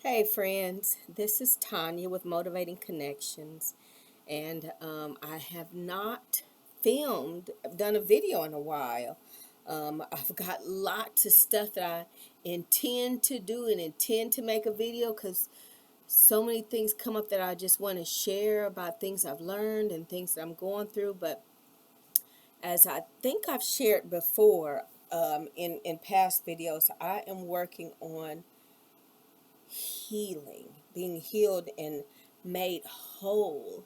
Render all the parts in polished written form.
Hey friends, this is Tanya with Motivating Connections, and I have not done a video in a while. I've got lots of stuff that I intend to do and intend to make a video because so many things come up that I just want to share about things I've learned and things that I'm going through. But as I think I've shared before in past videos, I am working on healing, being healed and made whole.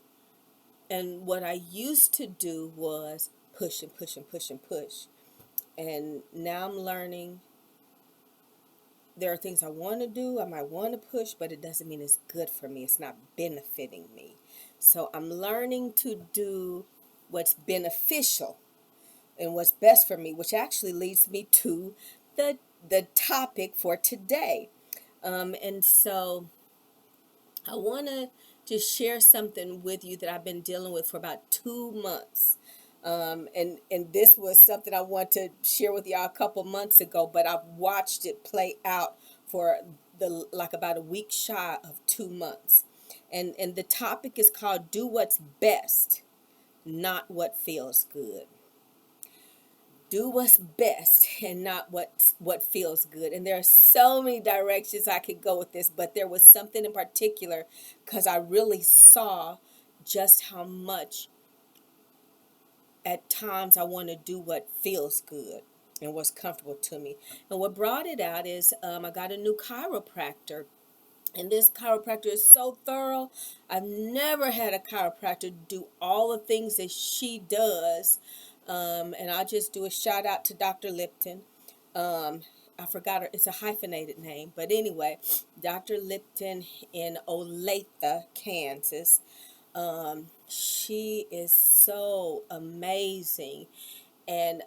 And what I used to do was push and push and push and push. And now I'm learning there are things I want to do, I might want to push, but it doesn't mean it's good for me. It's not benefiting me. So I'm learning to do what's beneficial and what's best for me, which actually leads me to the topic for today. And so I want to just share something with you that I've been dealing with for about 2 months. And this was something I want to share with y'all a couple months ago, but I've watched it play out for about a week shy of 2 months. And the topic is called Do What's Best, Not What Feels Good. Do what's best and not what feels good. And there are so many directions I could go with this, but there was something in particular because I really saw just how much at times I want to do what feels good and what's comfortable to me. And what brought it out is I got a new chiropractor. And this chiropractor is so thorough. I've never had a chiropractor do all the things that she does. And I'll just do a shout out to Dr. Lipton. I forgot her, it's a hyphenated name. But anyway, Dr. Lipton in Olathe, Kansas. She is so amazing. And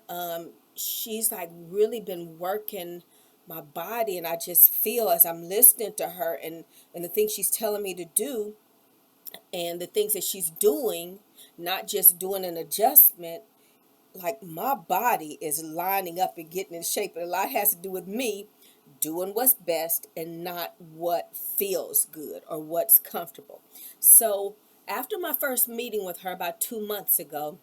she's like really been working my body, and I just feel as I'm listening to her and the things she's telling me to do and the things that she's doing, not just doing an adjustment, like my body is lining up and getting in shape. And a lot has to do with me doing what's best and not what feels good or what's comfortable. So after my first meeting with her about 2 months ago,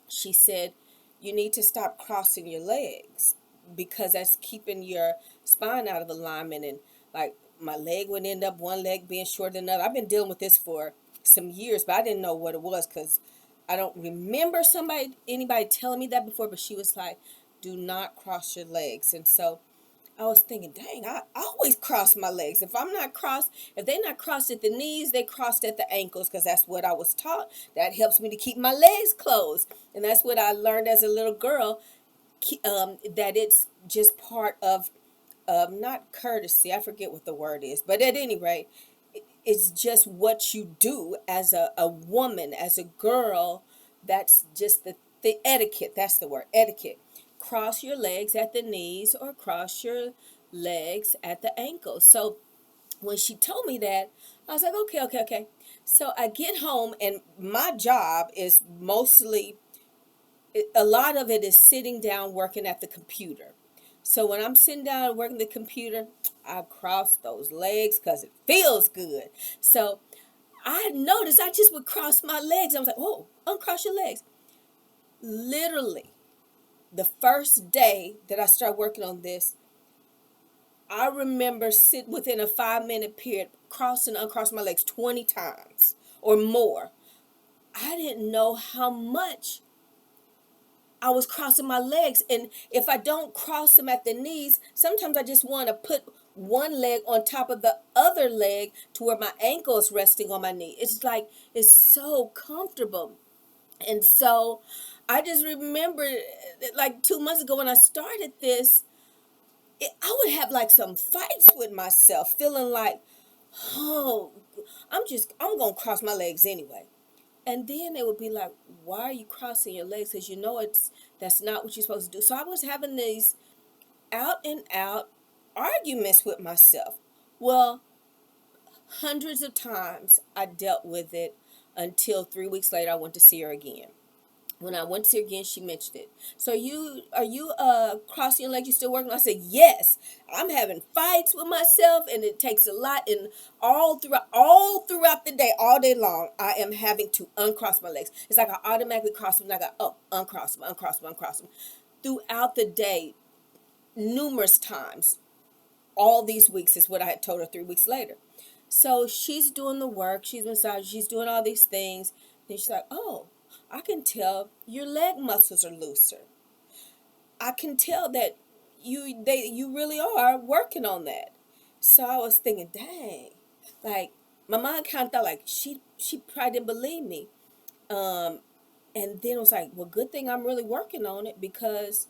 she said, you need to stop crossing your legs because that's keeping your spine out of alignment. And like my leg would end up one leg being shorter than another. I've been dealing with this for some years, but I didn't know what it was because I don't remember anybody telling me that before. But she was like, do not cross your legs. And so I was thinking, dang, I always cross my legs. If they're not crossed at the knees, they crossed at the ankles because that's what I was taught. That helps me to keep my legs closed. And that's what I learned as a little girl, that it's just part of, not courtesy, I forget what the word is. But at any rate, it's just what you do as a woman, as a girl. That's just the etiquette. That's the word, etiquette. Cross your legs at the knees or cross your legs at the ankles. So when she told me that, I was like, okay. So I get home, and my job is mostly, a lot of it is sitting down working at the computer. So when I'm sitting down working the computer, I cross those legs because it feels good. So I noticed I just would cross my legs. I was like, oh, uncross your legs. Literally, the first day that I started working on this, I remember sitting within a 5-minute period, cross and uncross my legs 20 times or more. I didn't know how much I was crossing my legs. And if I don't cross them at the knees, sometimes I just want to put one leg on top of the other leg to where my ankle is resting on my knee. It's like, it's so comfortable. And so I just remember like 2 months ago when I started this, I would have like some fights with myself, feeling like, oh, I'm going to cross my legs anyway. And then it would be like, why are you crossing your legs? Because that's not what you're supposed to do. So I was having these out and out arguments with myself. Well, hundreds of times I dealt with it until 3 weeks later I went to see her again. When I went to her again, she mentioned it. So you crossing your legs? You still working? I said yes. I'm having fights with myself, and it takes a lot. And all throughout the day, all day long, I am having to uncross my legs. It's like I automatically cross them, and I go, oh, uncross them, uncross them, uncross them. Throughout the day, numerous times, all these weeks is what I had told her 3 weeks later. So she's doing the work, she's massaging, she's doing all these things. Then she's like, oh, I can tell your leg muscles are looser. I can tell that you really are working on that. So I was thinking, dang, like my mind kind of thought like she probably didn't believe me. Um, and then it was like, well, good thing I'm really working on it, because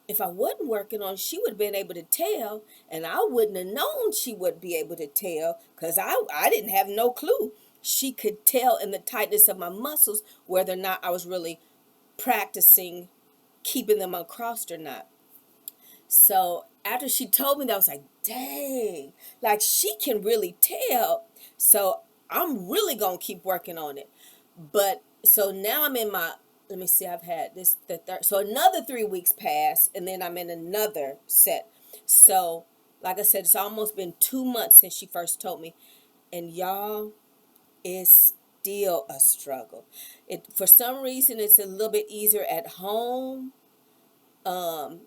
if I wasn't working on it, she would have been able to tell, and I wouldn't have known she would be able to tell, because I didn't have no clue. She could tell in the tightness of my muscles whether or not I was really practicing keeping them uncrossed or not. So after she told me that, I was like, dang, like she can really tell. So I'm really gonna keep working on it. But so now I'm in my, let me see, I've had this the third, so another 3 weeks passed, and then I'm in another set. So like I said, it's almost been 2 months since she first told me, and y'all, it's still a struggle. It, for some reason, it's a little bit easier at home. Um,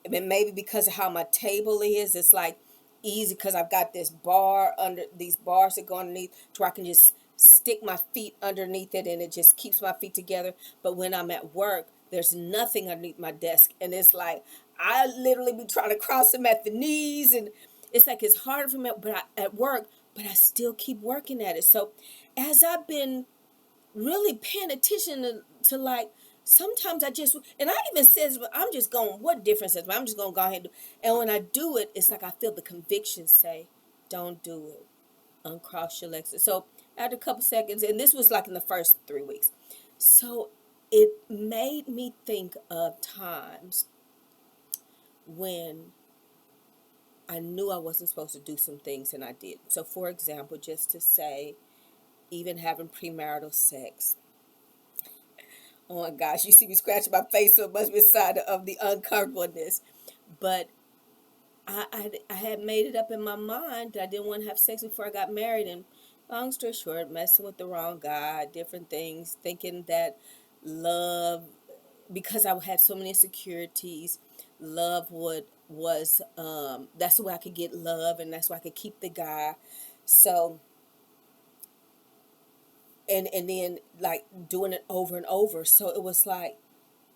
and maybe because of how my table is, it's like easy because I've got this bar under, these bars that go underneath, to where I can just stick my feet underneath it, and it just keeps my feet together. But when I'm at work, there's nothing underneath my desk, and it's like I literally be trying to cross them at the knees, and it's like it's harder for me, at work, but I still keep working at it. So as I've been really paying attention to like, sometimes I just, and I even says, I'm just going, what difference is it? I'm just going to go ahead and do, and when I do it, it's like I feel the conviction say, don't do it, uncross your legs. So after a couple seconds, and this was like in the first 3 weeks, so it made me think of times when I knew I wasn't supposed to do some things and I did. So for example, just to say, even having premarital sex. Oh my gosh, you see me scratching my face, so it must be a sign of the uncomfortableness. But I had made it up in my mind that I didn't want to have sex before I got married. And long story short, messing with the wrong guy, different things, thinking that love, because I had so many insecurities, love was that's the way I could get love, and that's why I could keep the guy. So and then like doing it over and over. So it was like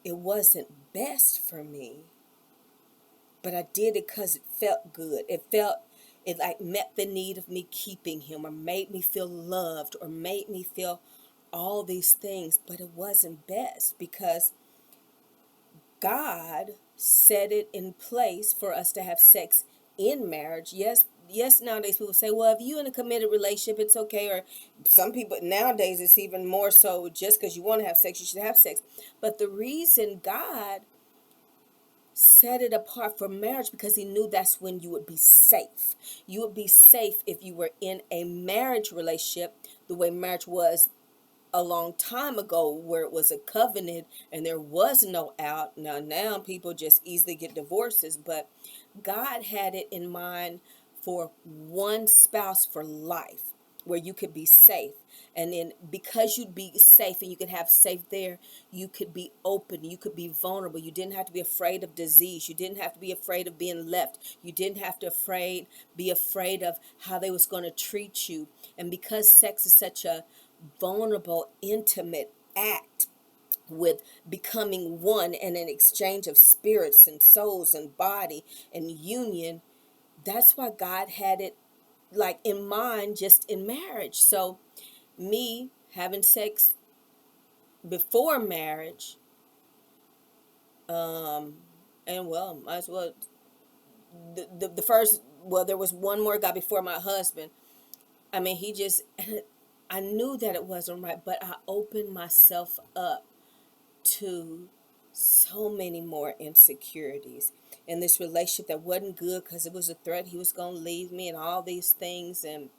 it wasn't best for me, but I did it because it felt good. It like met the need of me keeping him, or made me feel loved, or made me feel all these things, but it wasn't best because God set it in place for us to have sex in marriage. Yes, nowadays people say, well, if you're in a committed relationship, it's okay. Or some people nowadays, it's even more so, just because you want to have sex, you should have sex. But the reason God set it apart for marriage, because he knew that's when you would be safe. You would be safe if you were in a marriage relationship, the way marriage was a long time ago, where it was a covenant and there was no out. Now people just easily get divorces, but God had it in mind for one spouse for life, where you could be safe. And then because you'd be safe and you could have safe there, you could be open, you could be vulnerable. You didn't have to be afraid of disease. You didn't have to be afraid of being left. You didn't have to be afraid of how they was going to treat you. And because sex is such a vulnerable, intimate act, with becoming one and an exchange of spirits and souls and body and union, that's why God had it like in mind just in marriage. So me having sex before marriage, and well, might as well, the first, well, there was one more guy before my husband. I mean, he just, I knew that it wasn't right, but I opened myself up to so many more insecurities in this relationship that wasn't good, because it was a threat he was going to leave me and all these things. And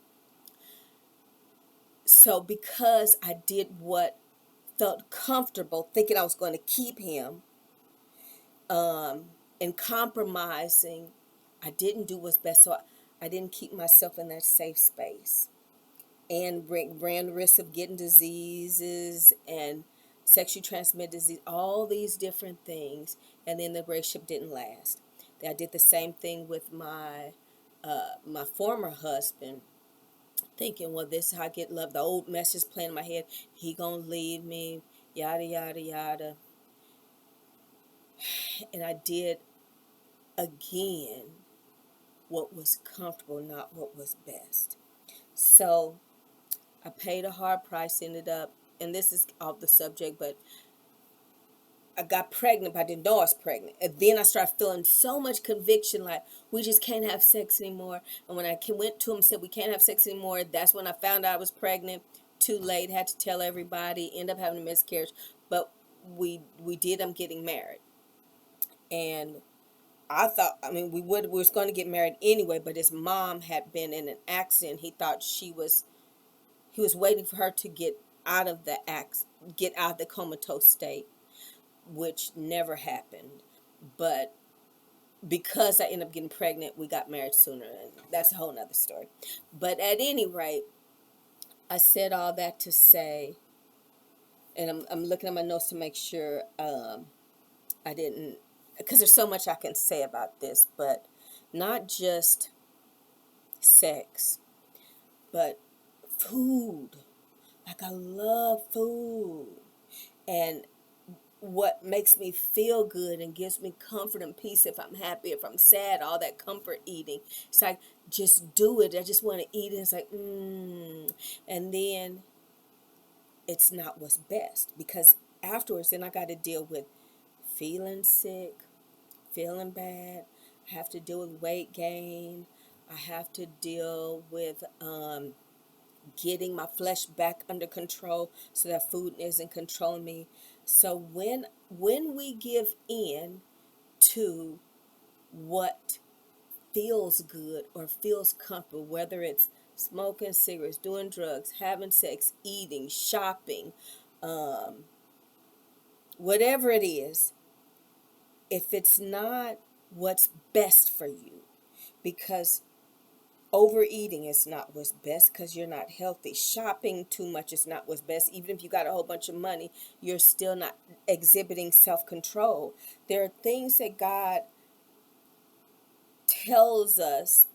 so because I did what felt comfortable thinking I was going to keep him, and compromising. I didn't do what's best, so I didn't keep myself in that safe space, and ran the risk of getting diseases and sexually transmitted disease, all these different things, and then the relationship didn't last. I did the same thing with my former husband, thinking, well, this is how I get love. The old message playing in my head, he gonna leave me, yada yada yada, and I did again what was comfortable, not what was best. So I paid a hard price, ended up, and this is off the subject, but I got pregnant, but I didn't know I was pregnant. And then I started feeling so much conviction, like, we just can't have sex anymore. And when I went to him and said, we can't have sex anymore, that's when I found out I was pregnant. Too late, had to tell everybody, end up having a miscarriage. But we did, I'm getting married. And I thought, I mean, we was going to get married anyway, but his mom had been in an accident. He thought he was waiting for her to get out of get out of the comatose state, which never happened. But because I ended up getting pregnant, we got married sooner, and that's a whole nother story. But at any rate, I said all that to say, and I'm looking at my notes to make sure I didn't, because there's so much I can say about this, but not just sex, but food. Like, I love food. And what makes me feel good and gives me comfort and peace, if I'm happy, if I'm sad, all that comfort eating. It's like, just do it. I just want to eat it. It's like, And then it's not what's best, because afterwards, then I got to deal with feeling sick, feeling bad. I have to deal with weight gain. I have to deal with getting my flesh back under control so that food isn't controlling me. So when we give in to what feels good or feels comfortable, whether it's smoking cigarettes, doing drugs, having sex, eating, shopping, whatever it is, if it's not what's best for you, because overeating is not what's best, because you're not healthy. Shopping too much is not what's best. Even if you got a whole bunch of money, you're still not exhibiting self-control. There are things that God tells us,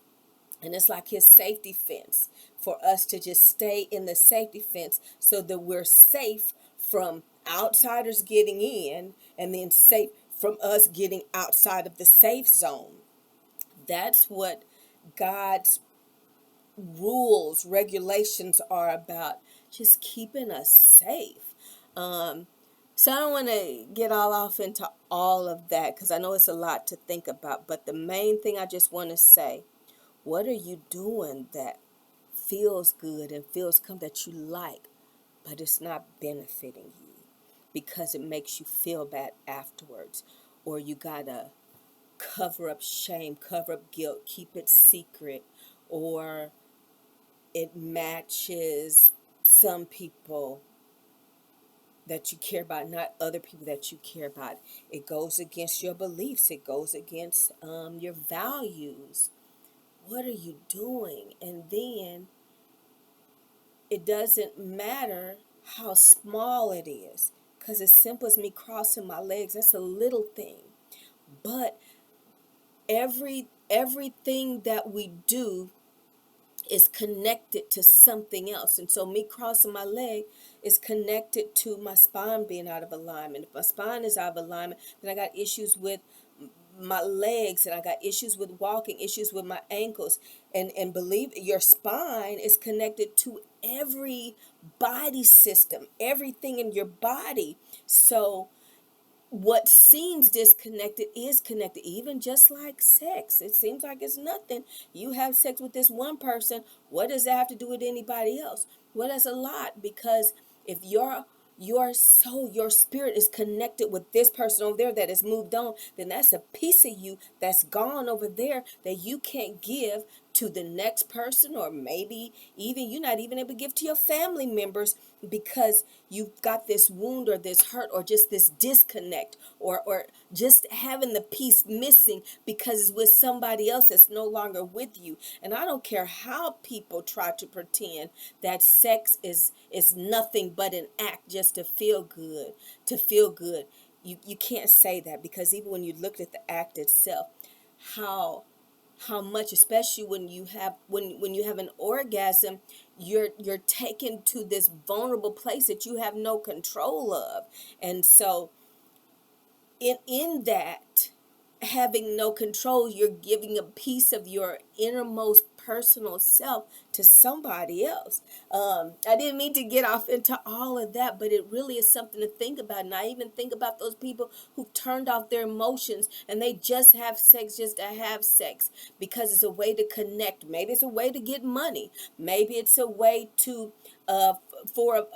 and it's like his safety fence, for us to just stay in the safety fence so that we're safe from outsiders getting in, and then safe from us getting outside of the safe zone. That's what God's rules, regulations are about, just keeping us safe. So I don't want to get all off into all of that, because I know it's a lot to think about. But the main thing I just want to say, what are you doing that feels good and feels that you like, but it's not benefiting you because it makes you feel bad afterwards, or you gotta cover up shame, cover up guilt, keep it secret, or it matches some people that you care about, not other people that you care about. It goes against your beliefs. It goes against your values. What are you doing? And then it doesn't matter how small it is, because as simple as me crossing my legs, that's a little thing. But everything that we do is connected to something else. And so me crossing my leg is connected to my spine being out of alignment. If my spine is out of alignment, then I got issues with my legs, and I got issues with walking, issues with my ankles. And believe your spine is connected to every body system, everything in your body. So what seems disconnected is connected, even just like sex. It seems like it's nothing. You have sex with this one person. What does that have to do with anybody else? Well, that's a lot, because if your soul, your spirit is connected with this person over there that has moved on, then that's a piece of you that's gone over there that you can't give to the next person, or maybe even you're not even able to give to your family members because you've got this wound or this hurt or just this disconnect, or just having the piece missing because it's with somebody else that's no longer with you. And I don't care how people try to pretend that sex is nothing but an act just to feel good. You can't say that, because even when you look at the act itself, how how much, especially when you have an orgasm, you're taken to this vulnerable place that you have no control of. And so in that, having no control, you're giving a piece of your innermost personal self to somebody else. I didn't mean to get off into all of that, but it really is something to think about. And I even think about those people who've turned off their emotions and they just have sex just to have sex because it's a way to connect. Maybe it's a way to get money. Maybe it's a way to for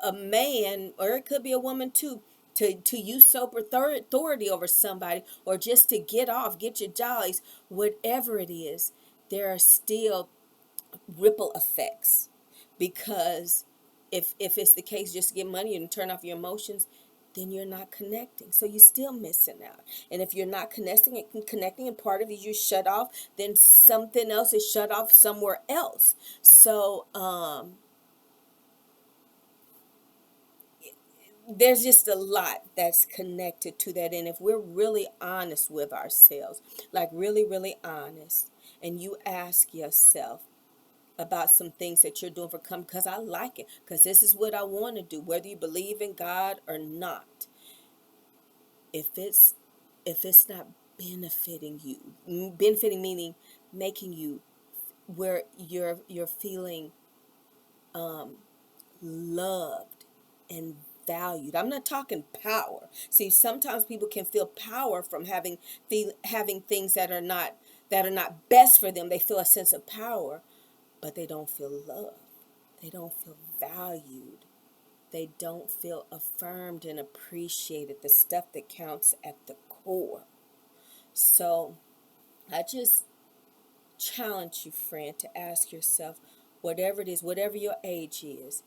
a man, or it could be a woman too, to usurp authority over somebody, or just to get off, get your jollies. Whatever it is, there are still ripple effects, because if it's the case just to get money and turn off your emotions, then you're not connecting, so you're still missing out. And if you're not connecting and part of you shut off, then something else is shut off somewhere else. So there's just a lot that's connected to that. And if we're really honest with ourselves, like really, really honest, and you ask yourself about some things that you're doing for come, because I like it, because this is what I want to do, whether you believe in God or not. If it's not benefiting you, benefiting meaning making you where you're feeling loved and valued. I'm not talking power. See, sometimes people can feel power from having things that are not best for them. They feel a sense of power, but they don't feel love. They don't feel valued. They don't feel affirmed and appreciated, the stuff that counts at the core. So I just challenge you, friend, to ask yourself, whatever it is, whatever your age is,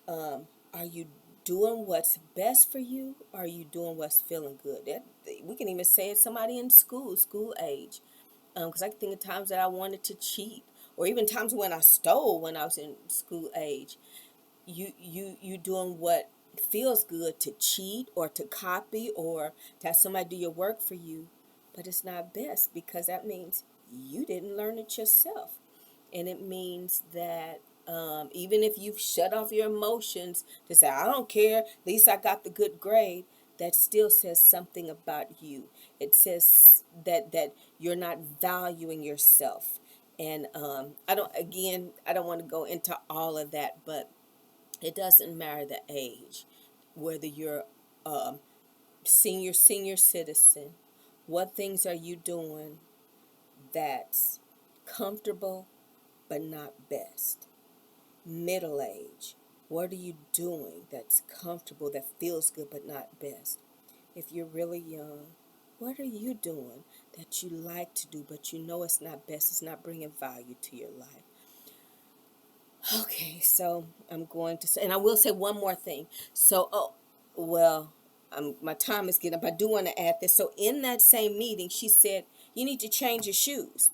are you doing what's best for you? Or are you doing what's feeling good? We can even say it's somebody in school age. Because I can think of times that I wanted to cheat, or even times when I stole when I was in school age. You doing what feels good to cheat or to copy or to have somebody do your work for you, but it's not best, because that means you didn't learn it yourself. And it means that even if you've shut off your emotions to say, I don't care, at least I got the good grade, that still says something about you. It says that you're not valuing yourself. And I don't want to go into all of that, but it doesn't matter the age, whether you're senior citizen. What things are you doing that's comfortable but not best? Middle age, what are you doing that's comfortable, that feels good but not best? If you're really young, what are you doing that you like to do but you know it's not best, it's not bringing value to your life? Okay, so I'm going to say, and I will say one more thing. So, my time is getting up. I do want to add this. So, in that same meeting, she said, you need to change your shoes.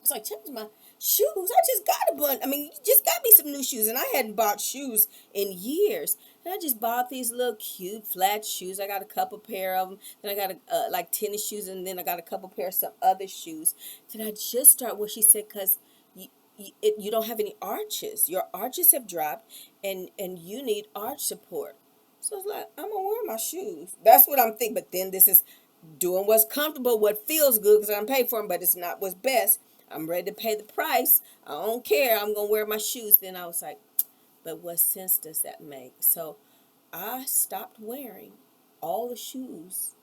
So I changed my shoes. I just got a bunch. I mean, you just got me some new shoes, and I hadn't bought shoes in years. And I just bought these little cute flat shoes. I got a couple pair of them. Then I got like tennis shoes, and then I got a couple pair of some other shoes. Then I just start what she said, because you don't have any arches. Your arches have dropped, and you need arch support. So it's like, I'm gonna wear my shoes. That's what I'm thinking. But then this is doing what's comfortable, what feels good, because I'm paid for them, but it's not what's best. I'm ready to pay the price. I don't care. I'm gonna wear my shoes. Then I was like, but what sense does that make? So I stopped wearing all the shoes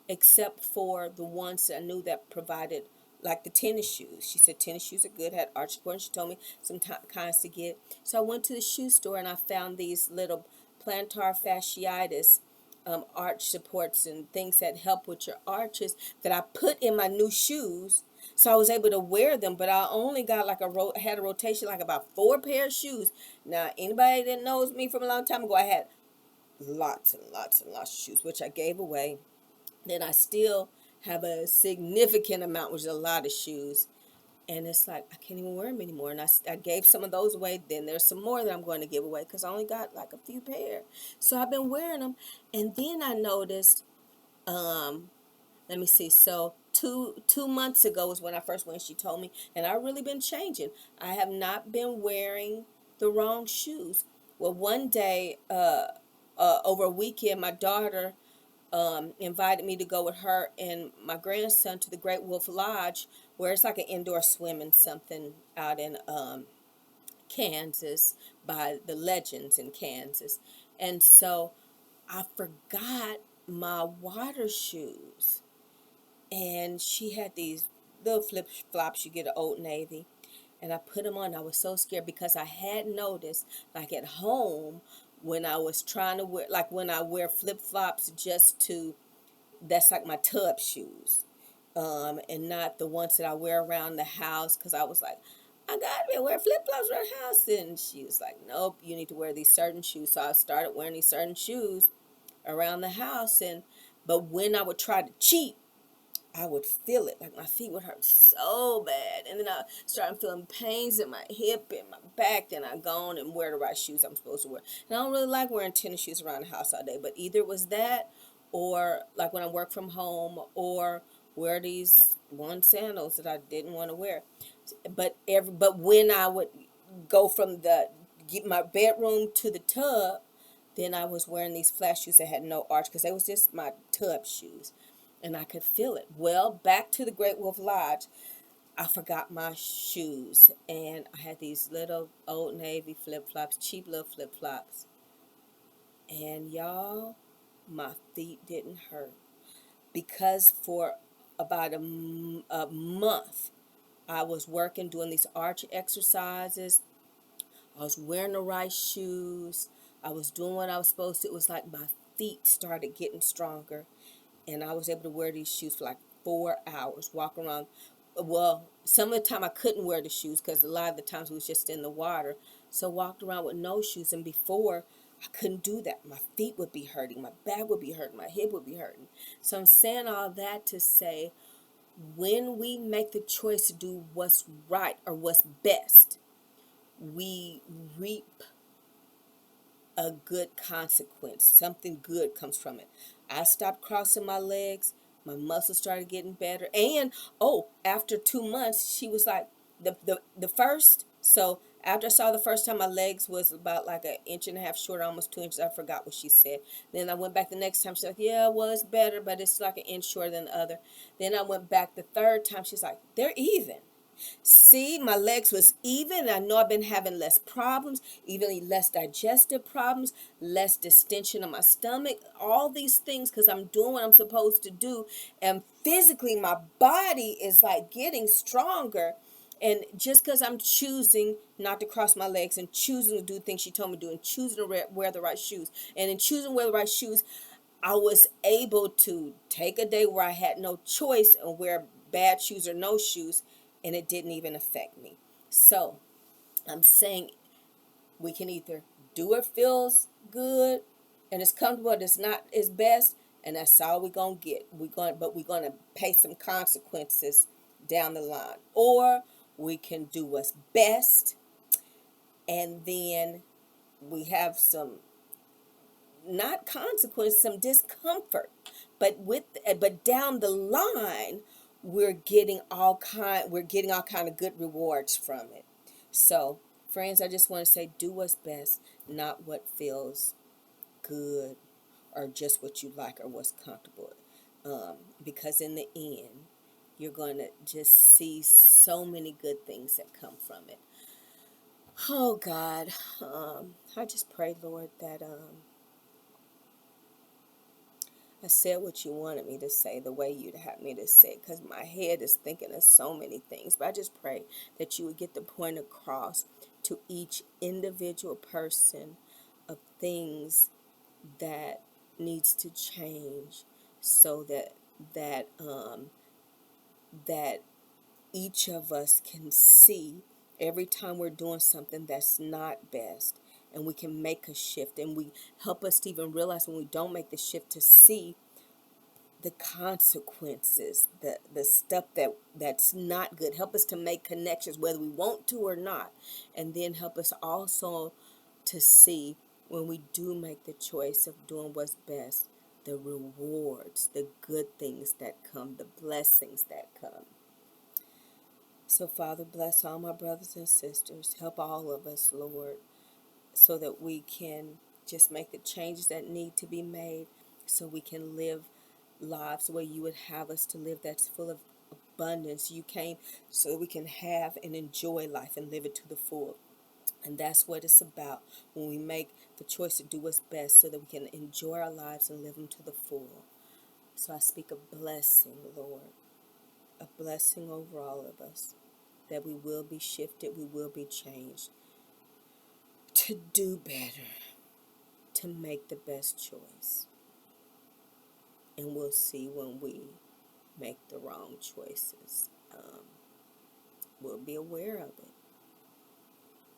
except for the ones that I knew that provided, like the tennis shoes. She said tennis shoes are good, had arch support, and she told me some kinds to get. So I went to the shoe store and I found these little plantar fasciitis arch supports and things that help with your arches that I put in my new shoes So I was able to wear them, but I only got like had a rotation like about 4 pair of shoes. Now anybody that knows me from a long time ago, I had lots and lots and lots of shoes, which I gave away. Then I still have a significant amount, which is a lot of shoes. And it's like, I can't even wear them anymore. And I gave some of those away. Then there's some more that I'm going to give away because I only got like a few pair. So I've been wearing them. And then I noticed, let me see. So two months ago was when I first went. She told me, and I've really been changing. I have not been wearing the wrong shoes. Well, one day, over a weekend, my daughter invited me to go with her and my grandson to the Great Wolf Lodge, where it's like an indoor swimming something out in Kansas by the Legends in Kansas. And so I forgot my water shoes. And she had these little flip flops you get at Old Navy. And I put them on. I was so scared because I had noticed, like at home, when I was trying to wear, like when I wear flip flops just to, that's like my tub shoes, and not the ones that I wear around the house. Because I was like, I gotta be wear flip flops around the house. And she was like, nope, you need to wear these certain shoes. So I started wearing these certain shoes around the house. But when I would try to cheat, I would feel it, like my feet would hurt so bad, and then I started feeling pains in my hip and my back. Then I go on and wear the right shoes I'm supposed to wear. And I don't really like wearing tennis shoes around the house all day, but either it was that, or like when I work from home, or wear these one sandals that I didn't want to wear. But when I would go from the get my bedroom to the tub, then I was wearing these flat shoes that had no arch because they was just my tub shoes, and I could feel it. Well, back to the Great Wolf Lodge, I forgot my shoes, and I had these little Old Navy flip flops, cheap little flip flops, and y'all, my feet didn't hurt because for about a month I was working doing these arch exercises. I was wearing the right shoes. I was doing what I was supposed to. It was like my feet started getting stronger, and I was able to wear these shoes for like 4 hours, walk around. Well, some of the time I couldn't wear the shoes because a lot of the times we was just in the water. So walked around with no shoes, and before I couldn't do that. My feet would be hurting, my back would be hurting, my hip would be hurting. So I'm saying all that to say, when we make the choice to do what's right or what's best, we reap a good consequence. Something good comes from it. I stopped crossing my legs. My muscles started getting better. And after 2 months, she was like the first. So after I saw the first time, my legs was about like an inch and a half shorter, almost 2 inches. I forgot what she said. Then I went back the next time. She's like, yeah, well, it's better, but it's like an inch shorter than the other. Then I went back the third time. She's like, they're even. See, my legs was even. I know I've been having less problems, even less digestive problems, less distension of my stomach, all these things because I'm doing what I'm supposed to do. And physically, my body is like getting stronger. And just because I'm choosing not to cross my legs and choosing to do things she told me to do and choosing to wear the right shoes, and in choosing to wear the right shoes, I was able to take a day where I had no choice and wear bad shoes or no shoes, and it didn't even affect me. So I'm saying we can either do what feels good and it's comfortable, it's not its best, and that's all we're gonna get. But we're gonna pay some consequences down the line. Or we can do what's best, and then we have some, not consequence, some discomfort, but down the line we're getting all kind of good rewards from it. So friends, I just want to say, do what's best, not what feels good or just what you like or what's comfortable, because in the end you're going to just see so many good things that come from it. Oh God, I just pray, Lord, that I said what you wanted me to say the way you'd have me to say it, because my head is thinking of so many things. But I just pray that you would get the point across to each individual person of things that needs to change, so that that each of us can see every time we're doing something that's not best, and we can make a shift, and we help us to even realize when we don't make the shift to see the consequences, the stuff that's not good. Help us to make connections whether we want to or not, and then help us also to see when we do make the choice of doing what's best, the rewards, the good things that come, the blessings that come. So Father, bless all my brothers and sisters. Help all of us, Lord, so that we can just make the changes that need to be made, so we can live lives the way you would have us to live, that's full of abundance. You came so that we can have and enjoy life and live it to the full. And that's what it's about when we make the choice to do what's best so that we can enjoy our lives and live them to the full. So I speak a blessing, Lord, a blessing over all of us, that we will be shifted, we will be changed to do better, to make the best choice. And we'll see when we make the wrong choices. We'll be aware of it.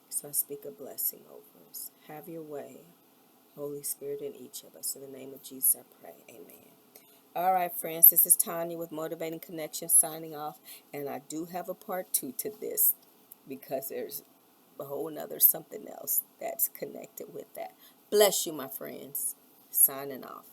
So I speak a blessing over us. Have your way, Holy Spirit, in each of us. In the name of Jesus I pray. Amen. All right, friends, this is Tanya with Motivating Connection signing off. And I do have a part 2 to this, because there's a whole nother something else that's connected with that. Bless you, my friends. Signing off.